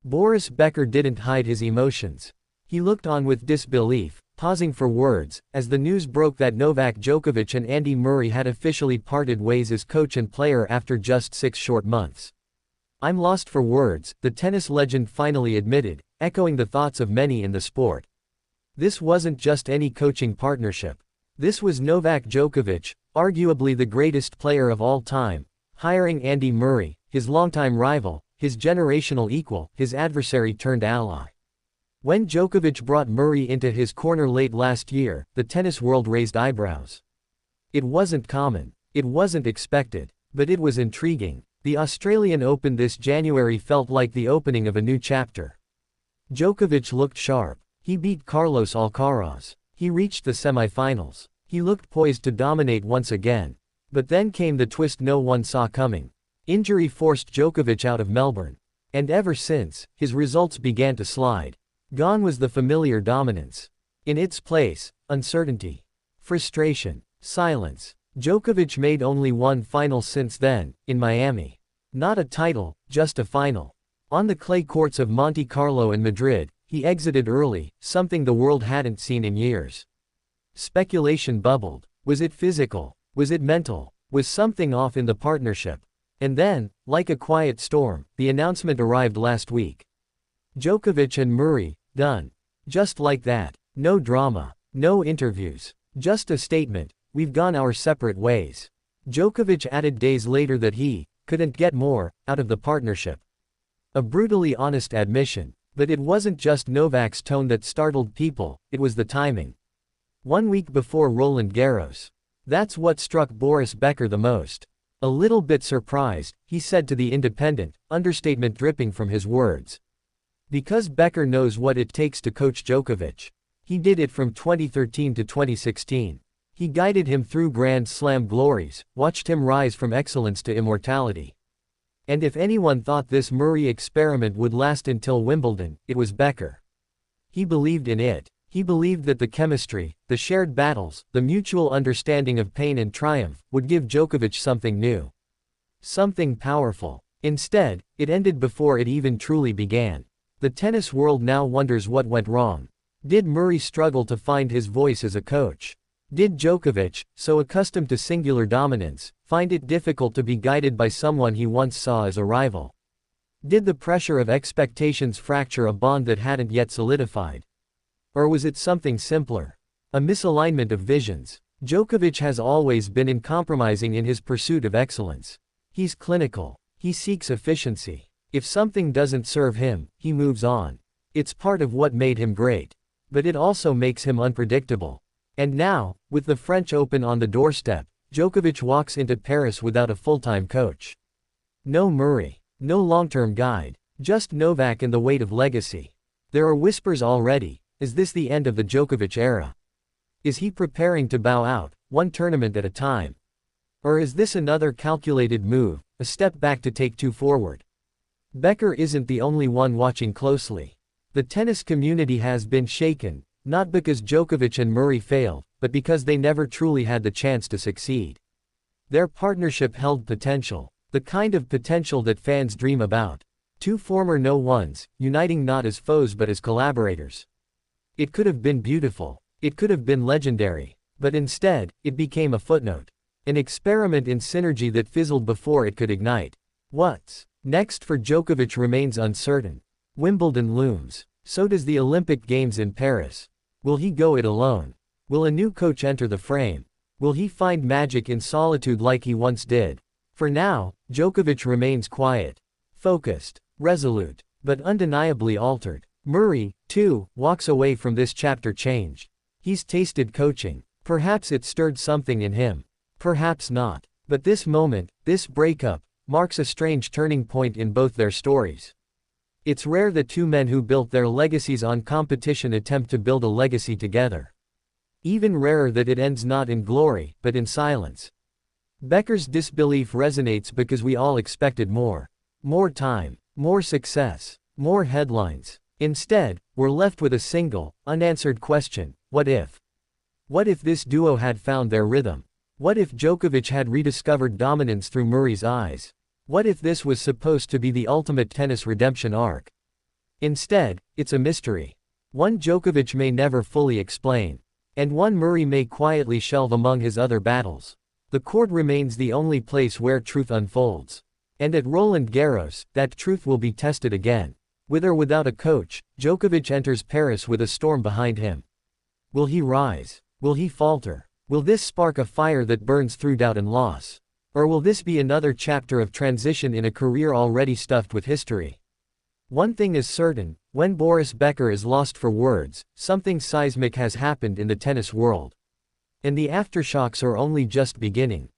Boris Becker didn't hide his emotions. He looked on with disbelief, pausing for words, as the news broke that Novak Djokovic and Andy Murray had officially parted ways as coach and player after just 6 short months. "I'm lost for words," the tennis legend finally admitted, echoing the thoughts of many in the sport. This wasn't just any coaching partnership. This was Novak Djokovic, arguably the greatest player of all time, hiring Andy Murray, his longtime rival, his generational equal, his adversary turned ally. When Djokovic brought Murray into his corner late last year, the tennis world raised eyebrows. It wasn't common. It wasn't expected. But it was intriguing. The Australian Open this January felt like the opening of a new chapter. Djokovic looked sharp. He beat Carlos Alcaraz. He reached the semi-finals. He looked poised to dominate once again. But then came the twist no one saw coming. Injury forced Djokovic out of Melbourne. And ever since, his results began to slide. Gone was the familiar dominance. In its place, uncertainty, frustration, silence. Djokovic made only one final since then, in Miami. Not a title, just a final. On the clay courts of Monte Carlo and Madrid, he exited early, something the world hadn't seen in years. Speculation bubbled. Was it physical? Was it mental? Was something off in the partnership? And then, like a quiet storm, the announcement arrived last week. Djokovic and Murray, done. Just like that. No drama. No interviews. Just a statement, "We've gone our separate ways." Djokovic added days later that he couldn't get more out of the partnership. A brutally honest admission. But it wasn't just Novak's tone that startled people, it was the timing. 1 week before Roland Garros. That's what struck Boris Becker the most. A little bit surprised, he said to The Independent, understatement dripping from his words. Because Becker knows what it takes to coach Djokovic. He did it from 2013 to 2016. He guided him through Grand Slam glories, watched him rise from excellence to immortality. And if anyone thought this Murray experiment would last until Wimbledon, it was Becker. He believed in it. He believed that the chemistry, the shared battles, the mutual understanding of pain and triumph, would give Djokovic something new. Something powerful. Instead, it ended before it even truly began. The tennis world now wonders what went wrong. Did Murray struggle to find his voice as a coach? Did Djokovic, so accustomed to singular dominance, find it difficult to be guided by someone he once saw as a rival? Did the pressure of expectations fracture a bond that hadn't yet solidified? Or was it something simpler? A misalignment of visions. Djokovic has always been uncompromising in his pursuit of excellence. He's clinical. He seeks efficiency. If something doesn't serve him, he moves on. It's part of what made him great. But it also makes him unpredictable. And now, with the French Open on the doorstep, Djokovic walks into Paris without a full-time coach. No Murray. No long-term guide. Just Novak and the weight of legacy. There are whispers already. Is this the end of the Djokovic era? Is he preparing to bow out, one tournament at a time? Or is this another calculated move, a step back to take 2 forward? Becker isn't the only one watching closely. The tennis community has been shaken, not because Djokovic and Murray failed, but because they never truly had the chance to succeed. Their partnership held potential, the kind of potential that fans dream about. 2 former no-ones, uniting not as foes but as collaborators. It could have been beautiful. It could have been legendary. But instead, it became a footnote. An experiment in synergy that fizzled before it could ignite. What's next for Djokovic remains uncertain. Wimbledon looms. So does the Olympic Games in Paris. Will he go it alone? Will a new coach enter the frame? Will he find magic in solitude like he once did? For now, Djokovic remains quiet, focused, resolute, but undeniably altered. Murray, too, walks away from this chapter changed. He's tasted coaching. Perhaps it stirred something in him. Perhaps not. But this moment, this breakup, marks a strange turning point in both their stories. It's rare that 2 men who built their legacies on competition attempt to build a legacy together. Even rarer that it ends not in glory, but in silence. Becker's disbelief resonates because we all expected more. More time. More success. More headlines. Instead, we're left with a single, unanswered question: what if? What if this duo had found their rhythm? What if Djokovic had rediscovered dominance through Murray's eyes? What if this was supposed to be the ultimate tennis redemption arc? Instead, it's a mystery. One Djokovic may never fully explain. And one Murray may quietly shelve among his other battles. The court remains the only place where truth unfolds. And at Roland Garros, that truth will be tested again. With or without a coach, Djokovic enters Paris with a storm behind him. Will he rise? Will he falter? Will this spark a fire that burns through doubt and loss? Or will this be another chapter of transition in a career already stuffed with history? One thing is certain, when Boris Becker is lost for words, something seismic has happened in the tennis world. And the aftershocks are only just beginning.